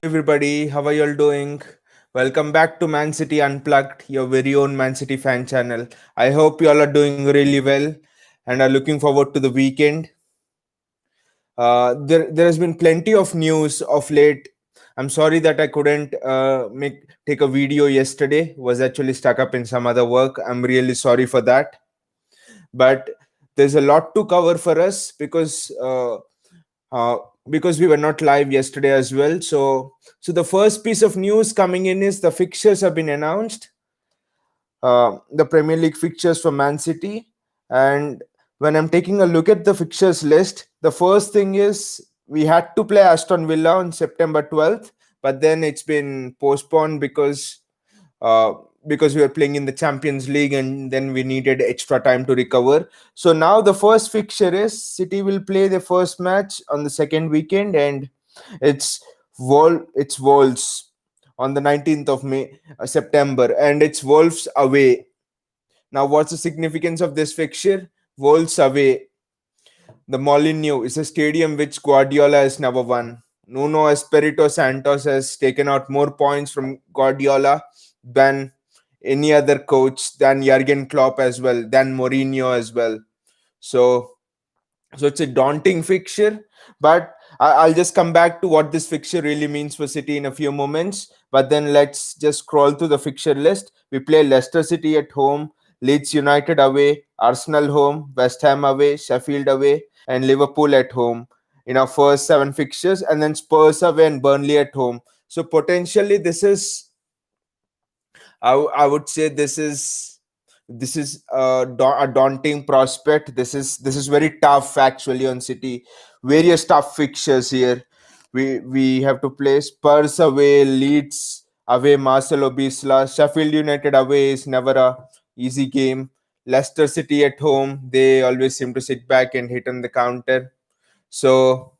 Everybody, how are you all doing? Welcome back to Mancity Unplugged, your very own Mancity fan channel. I hope you all are doing really well and are looking forward to the weekend. There has been plenty of news of late. I'm sorry that I couldn't take a video yesterday. Was actually stuck up in some other work. I'm really sorry for that. But there's a lot to cover for us uh, because we were not live yesterday as well. So the first piece of news coming in is the fixtures have been announced. The Premier League fixtures for Man City, and when I'm taking a look at the fixtures list, the first thing is we had to play Aston Villa on September 12th, but then it's been postponed uh, because we were playing in the Champions League and then we needed extra time to recover. So now the first fixture is City will play the first match on the second weekend, and it's it's Wolves on the 19th of September, and it's Wolves away. Now, what's the significance of this fixture? Wolves away. The Molineux is a stadium which Guardiola has never won. Nuno Espirito Santos has taken out more points from Guardiola than any other coach, than Jurgen Klopp as well, than Mourinho as well. So, so it's a daunting fixture, but I'll just come back to what this fixture really means for City in a few moments. But then let's just scroll through the fixture list. We play Leicester City at home, Leeds United away, Arsenal home, West Ham away, Sheffield away, and Liverpool at home in our first seven fixtures, and then Spurs away and Burnley at home. So potentially this is, I would say this is a daunting prospect. This is very tough actually on City. Various tough fixtures here. We have to play Spurs away, Leeds away, Marcelo Bielsa, Sheffield United away is never a easy game. Leicester City at home, they always seem to sit back and hit on the counter. So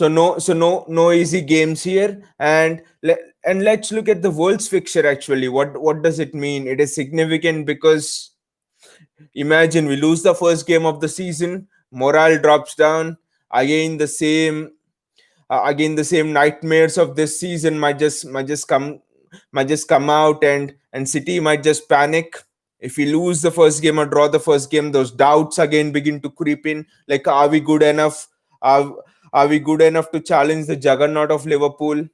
no easy games here, and let's look at the Wolves fixture actually. What does it mean? It is significant because imagine we lose the first game of the season, morale drops down, again the same nightmares of this season might just come out, and City might just panic. If we lose the first game or draw the first game, those doubts again begin to creep in, like, are we good enough? Are we good enough to challenge the juggernaut of Liverpool,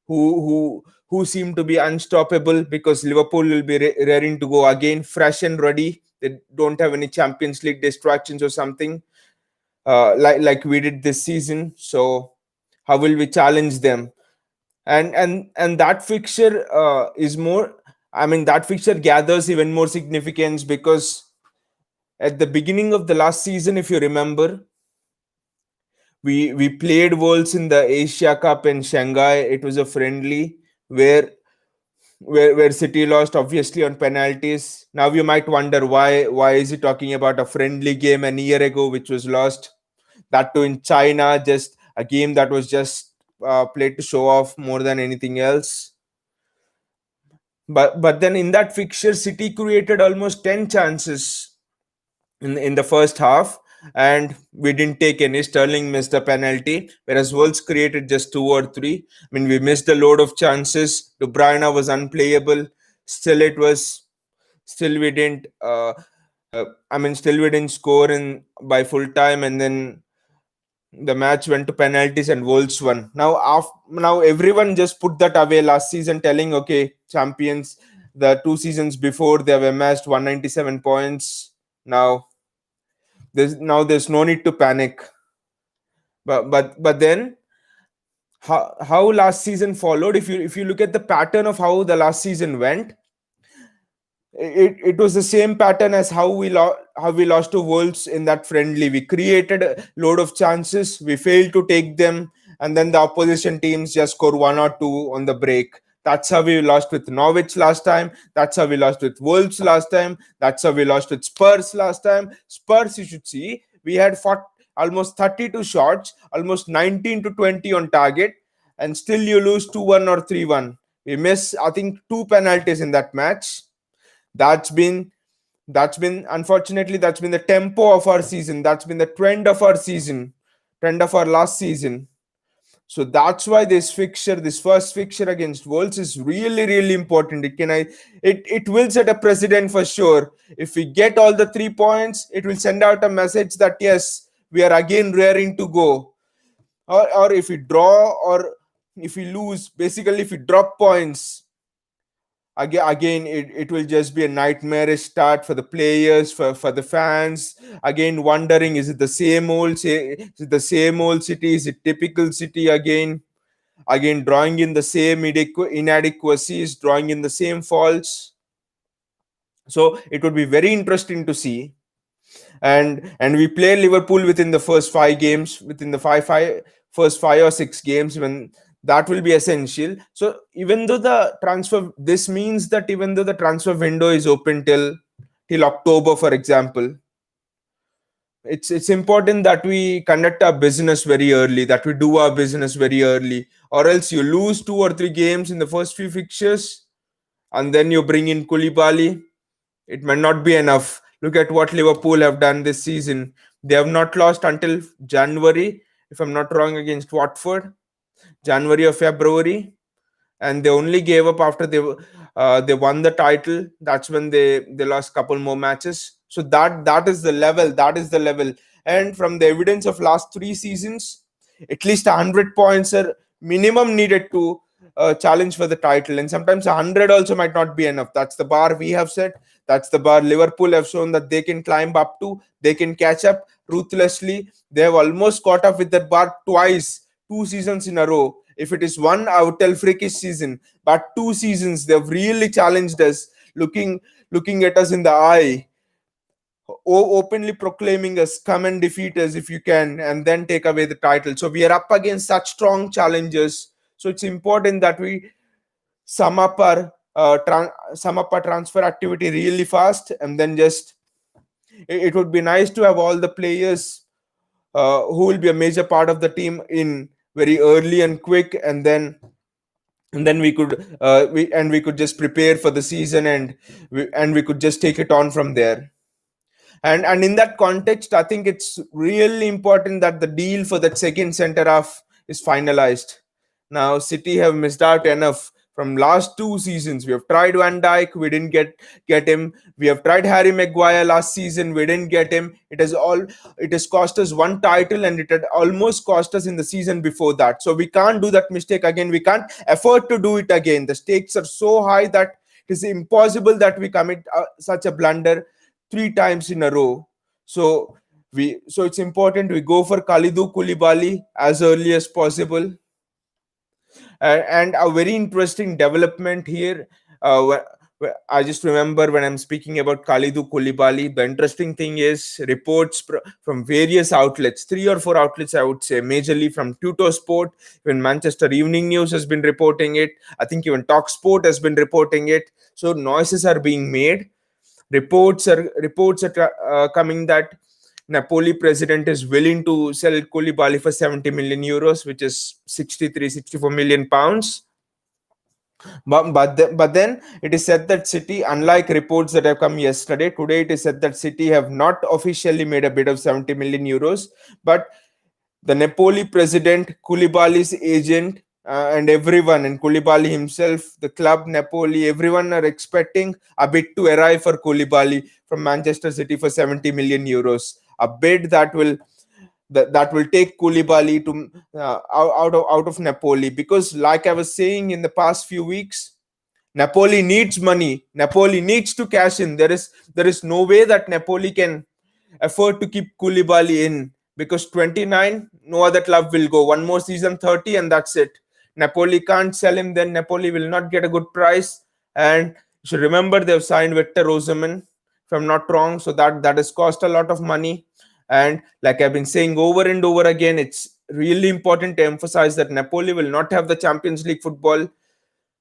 who seem to be unstoppable? Because Liverpool will be raring to go again, fresh and ready. They don't have any Champions League distractions or something, like we did this season. So how will we challenge them? And that fixture is more. I mean, that fixture gathers even more significance because at the beginning of the last season, if you remember, we played Wolves in the Asia Cup in Shanghai. It was a friendly where where City lost obviously on penalties. Now you might wonder why is he talking about a friendly game a year ago which was lost, that too in China, just a game that was just played to show off more than anything else. But then in that fixture, City created almost 10 chances in the first half, and we didn't take any. Sterling missed a penalty, whereas Wolves created just two or three. I mean, we missed a load of chances. De Bruyne was unplayable. Still, it was still we didn't. Still we didn't score in by full time, and then the match went to penalties and Wolves won. Now everyone just put that away last season, telling, okay, champions. The two seasons before they have amassed 197 points. There's no need to panic. But then how last season followed, if you look at the pattern of how the last season went, it was the same pattern as how we lost to Wolves in that friendly. We created a load of chances, we failed to take them, and then the opposition teams just score one or two on the break. That's how we lost with Norwich last time. That's how we lost with Wolves last time. That's how we lost with Spurs last time. Spurs, you should see, we had fought almost 32 shots, almost 19 to 20 on target, and still you lose 2-1 or 3-1. We miss, I think, two penalties in that match. That's been unfortunately, that's been the tempo of our season. That's been the trend of our season, trend of our last season. So that's why this first fixture against Wolves is really, really important. It will set a precedent for sure. If we get all the 3 points, it will send out a message that yes, we are again raring to go. Or if we draw, or if we lose, basically if we drop points, again it will just be a nightmarish start for the players, for the fans, again wondering, is it the same old is it the same old City, is it typical City again drawing in the same inadequacies, drawing in the same faults. So it would be very interesting to see. And we play Liverpool within the first 5 games, within the first 5 or 6 games, when that will be essential. So even though the transfer, this means that even though the transfer window is open till October, for example, it's important that we conduct our business very early, that we do our business very early, or else you lose 2 or 3 games in the first few fixtures, and then you bring in Koulibaly. It might not be enough. Look at what Liverpool have done this season. They have not lost until January, if I'm not wrong, against Watford, January or February, and they only gave up after they won the title. That's when they lost couple more matches. So that is the level. That is the level. And from the evidence of last 3 seasons, at least 100 points are minimum needed to challenge for the title. And sometimes 100 also might not be enough. That's the bar we have set. That's the bar Liverpool have shown that they can climb up to. They can catch up ruthlessly. They have almost caught up with that bar twice, 2 seasons in a row. If it is one, I would tell freakish season, but 2 seasons they've really challenged us, looking at us in the eye, openly proclaiming us, come and defeat us if you can, and then take away the title. So we are up against such strong challenges. So it's important that we sum up our transfer activity really fast, and then just it would be nice to have all the players who will be a major part of the team in very early and quick, and then we could just prepare for the season, and we could just take it on from there. And in that context, I think it's really important that the deal for that second center half is finalized. Now City have missed out enough from last 2 seasons. We have tried Van Dijk, we didn't get him. We have tried Harry Maguire last season, we didn't get him. It has cost us one title, and it had almost cost us in the season before that. So we can't do that mistake again. We can't afford to do it again. The stakes are so high that it is impossible that we commit such a blunder 3 times in a row. So it's important we go for Kalidou Koulibaly as early as possible. And a very interesting development here. I just remember when I'm speaking about Kalidou Koulibaly, the interesting thing is reports from various outlets, 3 or 4 outlets, I would say, majorly from Tuto Sport, even Manchester Evening News has been reporting it. I think even Talk Sport has been reporting it. So noises are being made. Reports are coming that Napoli president is willing to sell Koulibaly for 70 million euros, which is 64 million pounds. But then it is said that City, unlike reports that have come yesterday, today it is said that City have not officially made a bid of 70 million euros, but the Napoli president, Koulibaly's agent, and everyone, and Koulibaly himself, the club, Napoli, everyone are expecting a bid to arrive for Koulibaly from Manchester City for 70 million euros. A bid that will take Koulibaly to out of Napoli, because like I was saying in the past few weeks, Napoli needs money. Napoli needs to cash in. There is no way that Napoli can afford to keep Koulibaly in, because 29, no other club will go. One more season, 30, and that's it. Napoli can't sell him, then Napoli will not get a good price. And you should remember they've signed Victor Osimhen, if I'm not wrong. So that has cost a lot of money. And like I've been saying over and over again, it's really important to emphasize that Napoli will not have the Champions League football.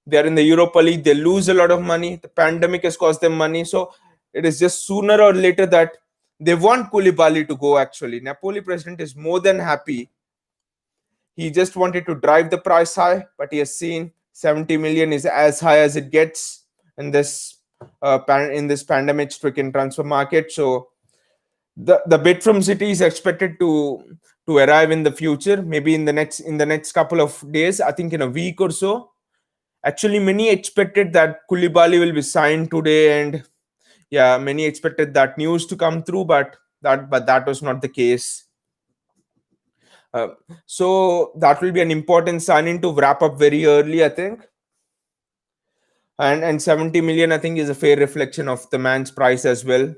They are in the Europa League. They lose a lot of money. The pandemic has cost them money. So it is just sooner or later that they want Koulibaly to go, actually. Napoli president is more than happy. He just wanted to drive the price high, but he has seen 70 million is as high as it gets in this pandemic-stricken transfer market. So The bid from City is expected to arrive in the future, maybe in the next couple of days. I think in a week or so. Actually, many expected that Koulibaly will be signed today, and yeah, many expected that news to come through, but that was not the case. Uh, so that will be an important signing to wrap up very early, I think. And 70 million, I think, is a fair reflection of the man's price as well.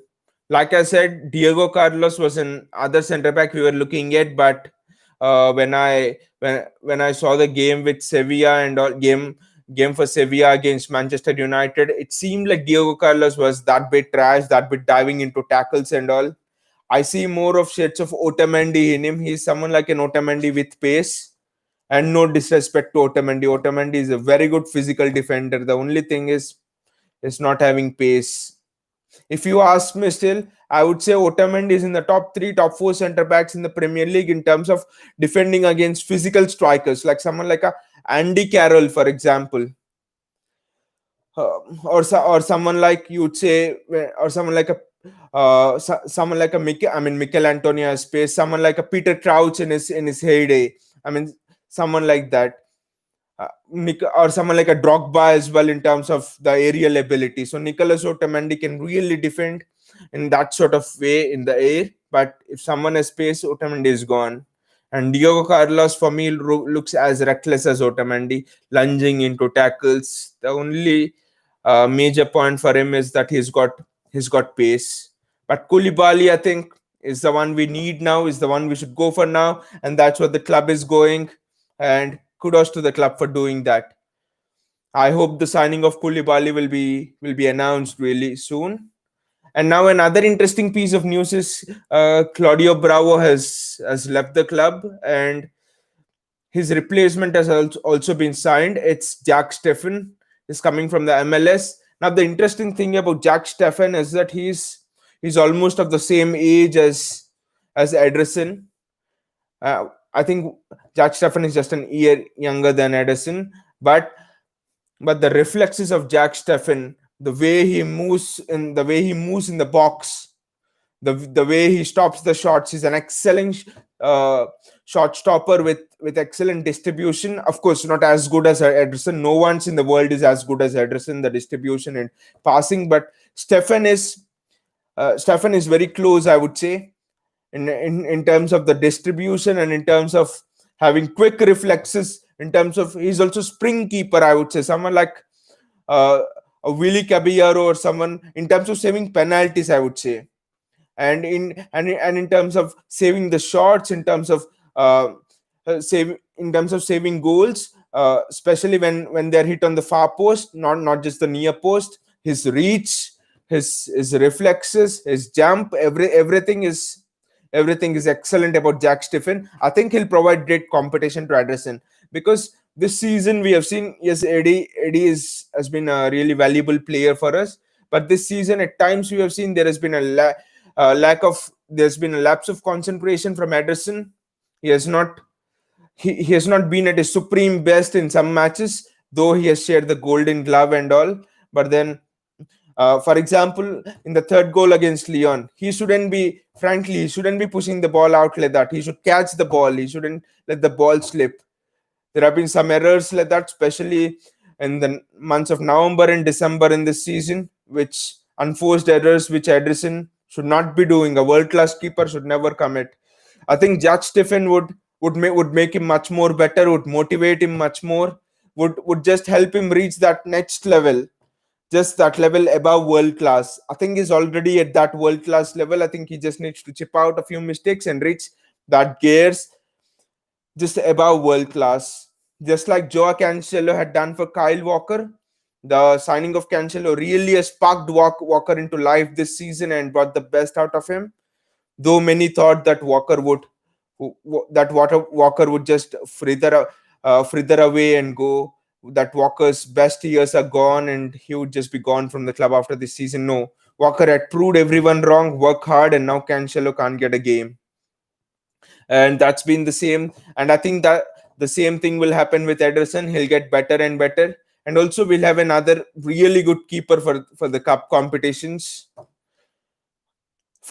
Like I said, Diego Carlos was an other center back we were looking at, but when I saw the game with Sevilla and all game for Sevilla against Manchester United, it seemed like Diego Carlos was that bit trash, that bit diving into tackles and all. I see more of shades of Otamendi in him. He's someone like an Otamendi with pace. And no disrespect to Otamendi. Otamendi is a very good physical defender. The only thing is not having pace. If you ask me still, I would say Otamendi is in the top three, top four centre backs in the Premier League in terms of defending against physical strikers, like someone like a Andy Carroll, for example, or someone like you would say, or someone like a someone like a Mikel Antonio has pace, someone like a Peter Crouch in his heyday. I mean, someone like that, or someone like a Drogba as well in terms of the aerial ability. So Nicolas Otamendi can really defend in that sort of way in the air. But if someone has pace, Otamendi is gone. And Diego Carlos for me looks as reckless as Otamendi, lunging into tackles. The only major point for him is that he's got pace. But Koulibaly, I think, is the one we need now. Is the one we should go for now, and that's what the club is going. And kudos to the club for doing that. I hope the signing of Koulibaly will be announced really soon. And now another interesting piece of news is Claudio Bravo has left the club, and his replacement has also been signed. It's Jack Steffen, is coming from the MLS. Now the interesting thing about Jack Steffen is that he's almost of the same age as Ederson. I think Jack Steffen is just an year younger than Ederson, but the reflexes of Jack Steffen, the way he moves in the box, the way he stops the shots, he's an excellent uh, shot stopper with excellent distribution. Of course, not as good as Ederson. No one's in the world is as good as Ederson, the distribution and passing, but Steffen is very close, I would say, in terms of the distribution and in terms of having quick reflexes. In terms of, he's also spring keeper, I would say, someone like uh, a Willie Caballero or someone in terms of saving penalties, I would say, and in terms of saving the shots, in terms of saving goals, especially when they're hit on the far post, not just the near post. His reach, his reflexes, his jump, everything is excellent about Jack Steffen. I think he'll provide great competition to Ederson, because this season we have seen, yes, Eddie has been a really valuable player for us, but this season at times we have seen there has been there's been a lapse of concentration from Ederson. He has not he has not been at his supreme best in some matches, though he has shared the golden glove and all. But then, for example, in the third goal against Lyon, he shouldn't be pushing the ball out like that. He should catch the ball. He shouldn't let the ball slip. There have been some errors like that, especially in the months of November and December in this season, which unforced errors which Ederson should not be doing. A world class keeper should never commit. I think Jack Steffen would make him much more better, would motivate him much more, would just help him reach that next level, just that level above world class. I think he's already at that world class level. I think he just needs to chip out a few mistakes and reach that gears just above world class. Just like Joao Cancelo had done for Kyle Walker, the signing of Cancelo really has sparked Walker into life this season and brought the best out of him. Though many thought that Walker would just frither away and go, that Walker's best years are gone and he would just be gone from the club after this season. No, Walker had proved everyone wrong, work hard, and now Cancelo can't get a game. And that's been the same. And I think that the same thing will happen with Ederson. He'll get better and better. And also, we'll have another really good keeper for the cup competitions.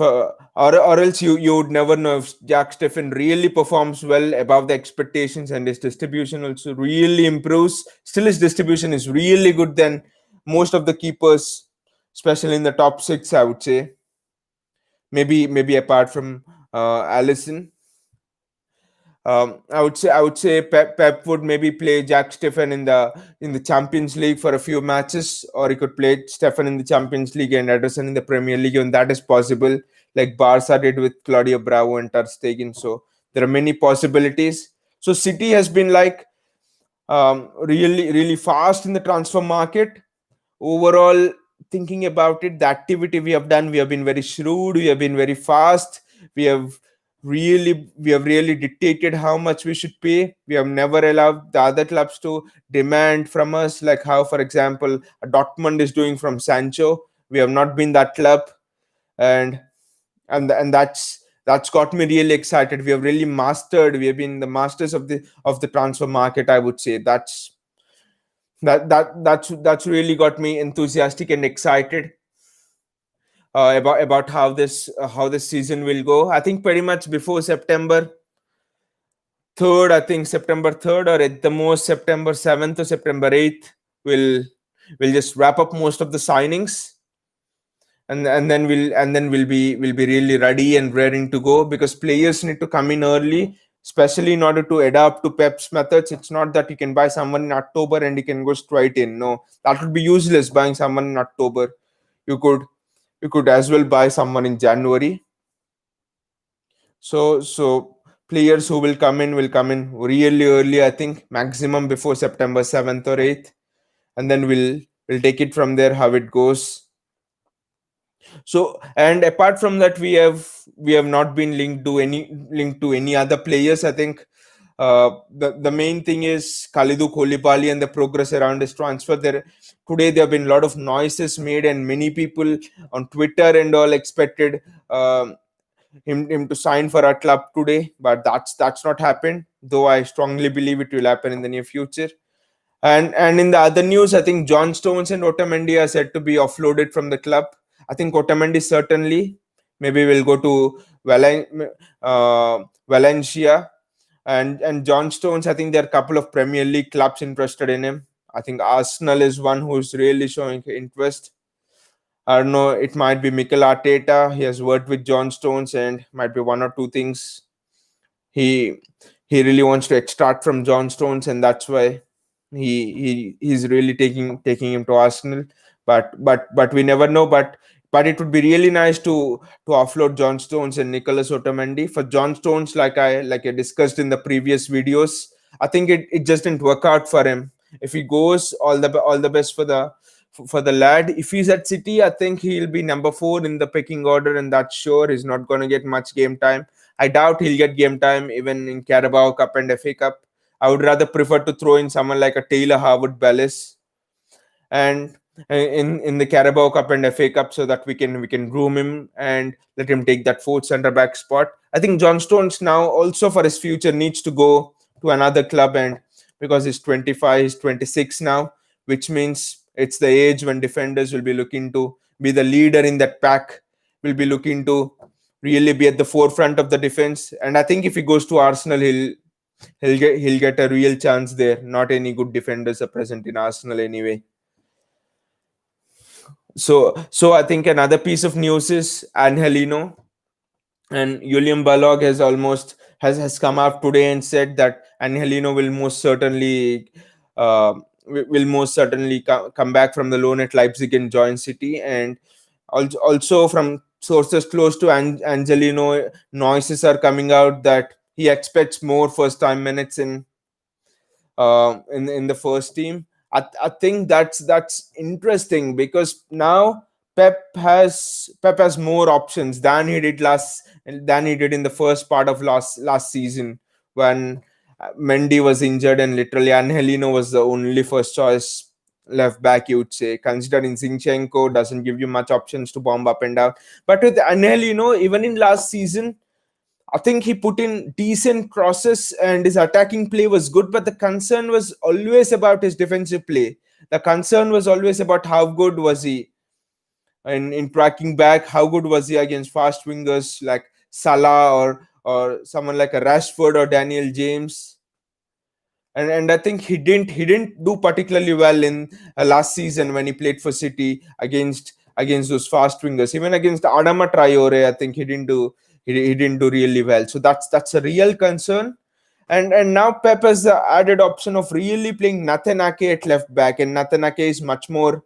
or else you would never know if Jack Steffen really performs well above the expectations and his distribution also really improves. Still, his distribution is really good than most of the keepers, especially in the top six. I would say maybe apart from Allison. I would say Pep would maybe play Jack Steffen in the Champions League for a few matches, or he could play Steffen in the Champions League and Ederson in the Premier League, and that is possible, like Barca did with Claudio Bravo and Ter Stegen. So there are many possibilities. So City has been like really fast in the transfer market. Overall, thinking about it, the activity we have done, we have been very shrewd, we have been very fast, we have we have really dictated how much we should pay. We have never allowed the other clubs to demand from us, like how, for example, Dortmund is doing from Sancho. We have not been that club. And and and that's got me really excited. We have really mastered, we have been the masters of the transfer market, I would say. That's really got me enthusiastic and excited about how this season will go. I think pretty much before September 3rd, I think September 3rd, or at the most September 7th or September 8th, we'll just wrap up most of the signings, and then we'll be really ready and raring to go, because players need to come in early, especially in order to adapt to Pep's methods. It's not that you can buy someone in October and you can go straight in. No, that would be useless, buying someone in October. You could as well buy someone in January. So players who will come in really early, I think maximum before September 7th or 8th, and then we'll take it from there how it goes. So, and apart from that, we have not been linked to any other players. I think the main thing is Khalidou Koulibaly and the progress around his transfer. There have been a lot of noises made, and many people on Twitter and all expected him to sign for our club today, but that's not happened. Though I strongly believe it will happen in the near future. And in the other news, I think John Stones and Otamendi are said to be offloaded from the club. I think Otamendi certainly maybe will go to Valencia, and John Stones. I think there are a couple of Premier League clubs interested in him. I think Arsenal is one who's really showing interest. I don't know. It might be Mikel Arteta. He has worked with John Stones, and might be one or two things he he really wants to extract from John Stones, and that's why he's really taking him to Arsenal. But we never know. But it would be really nice to offload John Stones and Nicholas Otamendi. For John Stones, like I discussed in the previous videos, I think it just didn't work out for him. If he goes, all the best for the lad. If he's at City, I think he'll be number 4 in the pecking order, and that's sure he's not going to get much game time. I doubt he'll get game time even in Carabao Cup and FA Cup. I would rather prefer to throw in someone like a Taylor Harwood Bellis, and in the Carabao Cup and FA Cup, so that we can groom him and let him take that fourth centre back spot. I think John Stones now also for his future needs to go to another club, and because he's 25, he's 26 now, which means it's the age when defenders will be looking to be the leader in that pack, will be looking to really be at the forefront of the defense. And I think if he goes to Arsenal, he'll get a real chance there. Not any good defenders are present in Arsenal anyway. So I think another piece of news is Angelino and Julian Balog has come out today and said that Angelino will most certainly come back from the loan at Leipzig and join City. And also from sources close to Angelino, noises are coming out that he expects more first time minutes in the first team. I think that's interesting, because now Pep has more options than he did in the first part of last season, when Mendy was injured and literally Angelino was the only first choice left back, you would say, considering Zinchenko doesn't give you much options to bomb up and down. But with Angelino, even in last season, I think he put in decent crosses and his attacking play was good, but the concern was always about his defensive play. The concern was always about how good was he in tracking back. How good was he against fast wingers like Salah or someone like a Rashford or Daniel James? And I think he didn't do particularly well in last season when he played for City against those fast wingers. Even against Adama Traore, I think he didn't do really well. So that's a real concern. And now Pep has the added option of really playing Nathan Ake at left back, and Nathan Ake is much more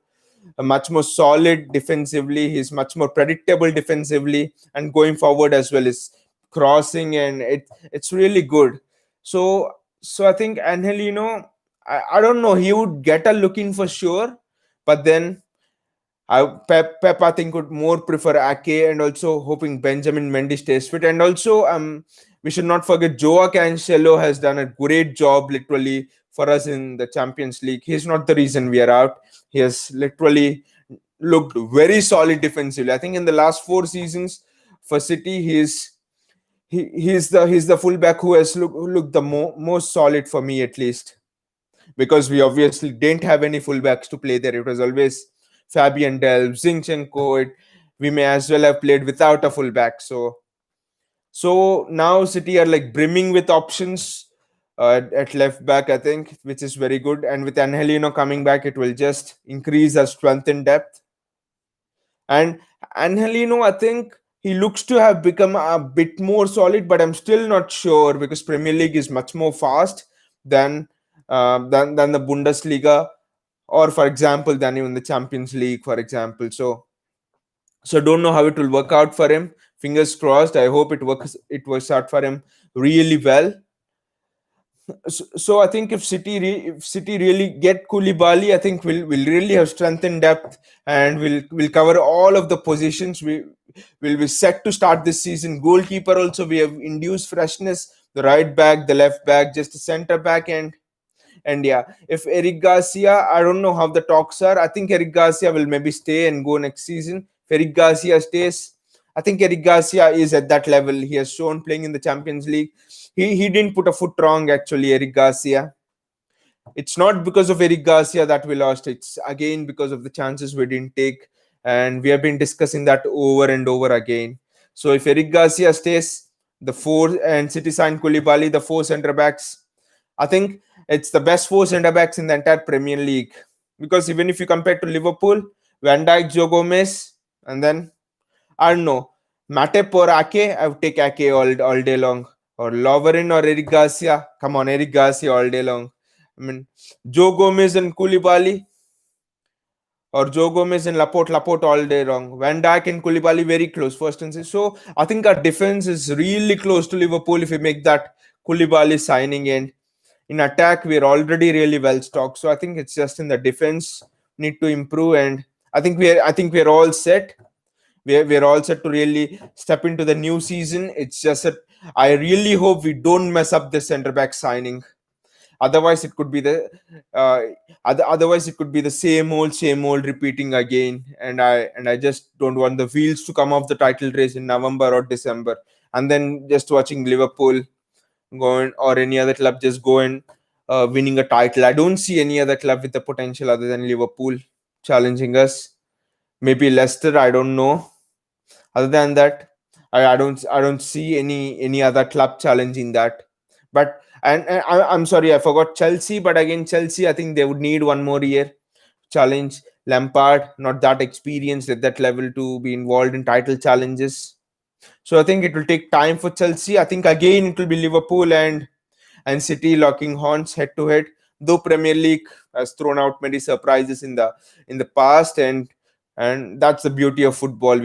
solid defensively. He's much more predictable defensively, and going forward as well is crossing, and it's really good. So I think Angelino, I don't know, he would get a look in for sure, but then Pep I think would more prefer Ake, and also hoping Benjamin Mendy stays fit. And also we should not forget Joao Cancelo has done a great job literally for us in the Champions League. He's not the reason we are out. He has literally looked very solid defensively. I think in the last 4 seasons for City, he's the fullback who has looked the most solid for me at least, because we obviously didn't have any fullbacks to play there. It was always Fabian Delph, Zinchenko. We may as well have played without a fullback. So now City are like brimming with options at left back, I think, which is very good. And with Angelino coming back, it will just increase our strength in depth. And Angelino, I think he looks to have become a bit more solid, but I'm still not sure because Premier League is much more fast than than the Bundesliga, or for example than even the Champions League, for example. So don't know how it will work out for him. Fingers crossed. I hope it works out for him really well. So I think if City really get Koulibaly, I think we'll really have strength in depth, and we'll cover all of the positions. We will be set to start this season. Goalkeeper also, we have induced freshness. The right back, the left back, just the center back, and yeah, if Eric Garcia, I don't know how the talks are. I think Eric Garcia will maybe stay and go next season. If Eric Garcia stays, I think Eric Garcia is at that level. He has shown playing in the Champions League. He didn't put a foot wrong actually, Eric Garcia. It's not because of Eric Garcia that we lost. It's again because of the chances we didn't take, and we have been discussing that over and over again. So if Eric Garcia stays, the four and City signed Koulibaly, the four centre backs, I think it's the best four centre backs in the entire Premier League. Because even if you compare to Liverpool, Van Dijk, Joe Gomez, and then I don't know, Matip or Ake, I would take Ake all day long. Or Lovren or Eric Garcia. Come on, Eric Garcia all day long. I mean, Joe Gomez and Koulibaly, or Joe Gomez and Laporte all day long. Van Dijk and Koulibaly very close, first and second. So I think our defense is really close to Liverpool if we make that Koulibaly signing. And in attack, we're already really well stocked. So I think it's just in the defense need to improve, and I think we're all set. We're all set to really step into the new season. It's just that I really hope we don't mess up the centre back signing. Otherwise, it could be uh, otherwise it could be the same old repeating again. And I just don't want the wheels to come off the title race in November or December, and then just watching Liverpool going, or any other club just go and winning a title. I don't see any other club with the potential other than Liverpool challenging us. Maybe Leicester, I don't know. Other than that, I don't see any other club challenging that. But I'm sorry, I forgot Chelsea. But again, Chelsea, I think they would need one more year challenge. Lampard, not that experienced at that level to be involved in title challenges. So I think it will take time for Chelsea. I think again it will be Liverpool and City locking horns head to head. Though Premier League has thrown out many surprises in the past, and that's the beauty of football.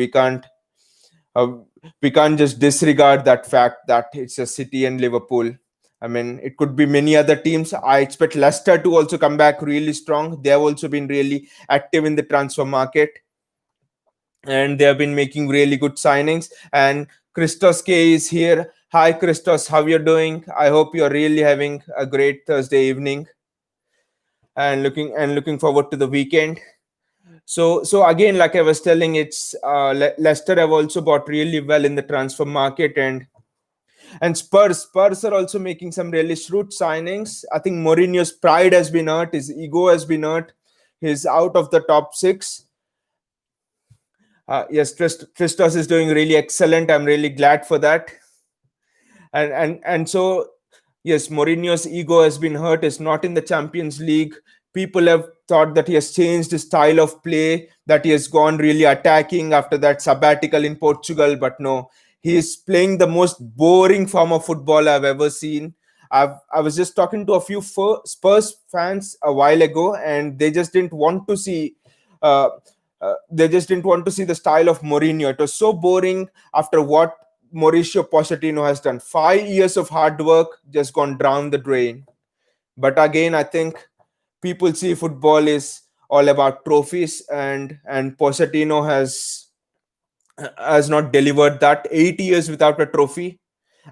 Uh, we can't just disregard that fact that it's a City and Liverpool. I mean, it could be many other teams. I expect Leicester to also come back really strong. They have also been really active in the transfer market, and they have been making really good signings. And Christos K is here. Hi, Christos. How you doing? I hope you're really having a great Thursday evening, and looking forward to the weekend. So again, like I was telling, it's Leicester have also bought really well in the transfer market, and Spurs are also making some really shrewd signings. I think Mourinho's pride has been hurt, his ego has been hurt. He's out of the top six. Yes, Tristos is doing really excellent. I'm really glad for that. And so yes, Mourinho's ego has been hurt. Is not in the Champions League. People have thought that he has changed his style of play, that he has gone really attacking after that sabbatical in Portugal. But no, he is playing the most boring form of football I've ever seen. I was just talking to a few Spurs fans a while ago, and they just didn't want to see. Uh, they just didn't want to see the style of Mourinho. It was so boring after what Mauricio Pochettino has done. 5 years of hard work just gone down the drain. But again, I think people see football is all about trophies, and Pochettino has not delivered that. 8 years without a trophy.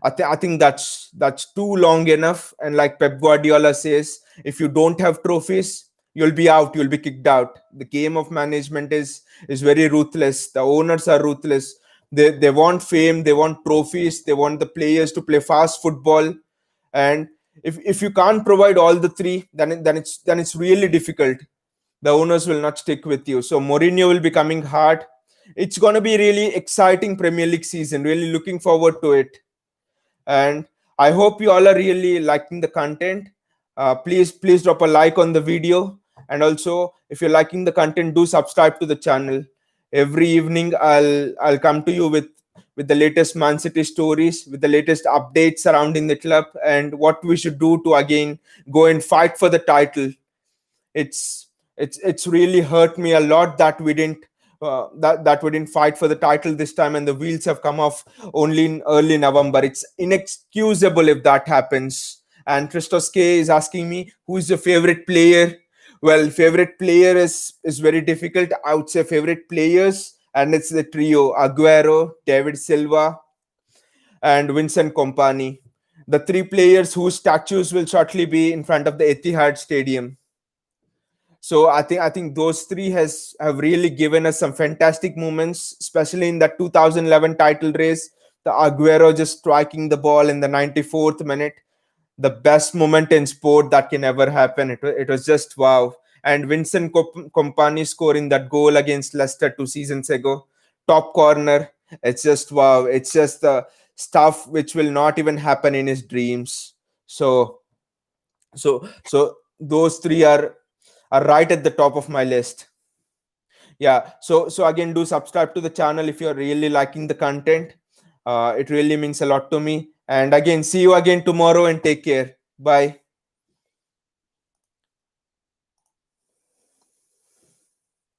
I think that's too long enough. And like Pep Guardiola says, if you don't have trophies, you'll be out. You'll be kicked out. The game of management is very ruthless. The owners are ruthless. They want fame. They want trophies. They want the players to play fast football. And if you can't provide all the three, then it's really difficult. The owners will not stick with you. So Mourinho will be coming hard. It's gonna be really exciting Premier League season. Really looking forward to it. And I hope you all are really liking the content. Please drop a like on the video, and also if you're liking the content, do subscribe to the channel. Every evening I'll come to you with the latest Man City stories, with the latest updates surrounding the club, and what we should do to again go and fight for the title. It's it's it's really hurt me a lot that we didn't fight for the title this time, and the wheels have come off only in early November. It's inexcusable if that happens. And Christos K is asking me who is your favorite player. Well, favorite player is very difficult. I would say favorite players, and it's the trio: Aguero, David Silva, and Vincent Kompany. The three players whose statues will shortly be in front of the Etihad Stadium. So I think those three have really given us some fantastic moments, especially in that 2011 title race. The Aguero just striking the ball in the 94th minute, the best moment in sport that can ever happen. It was just wow. And Vincent Kompany scoring that goal against Leicester 2 seasons ago, top corner. It's just wow. It's just the stuff which will not even happen in his dreams. So those three are right at the top of my list. Yeah, so again, do subscribe to the channel if you're really liking the content. It really means a lot to me. And again, see you again tomorrow, and take care. Bye.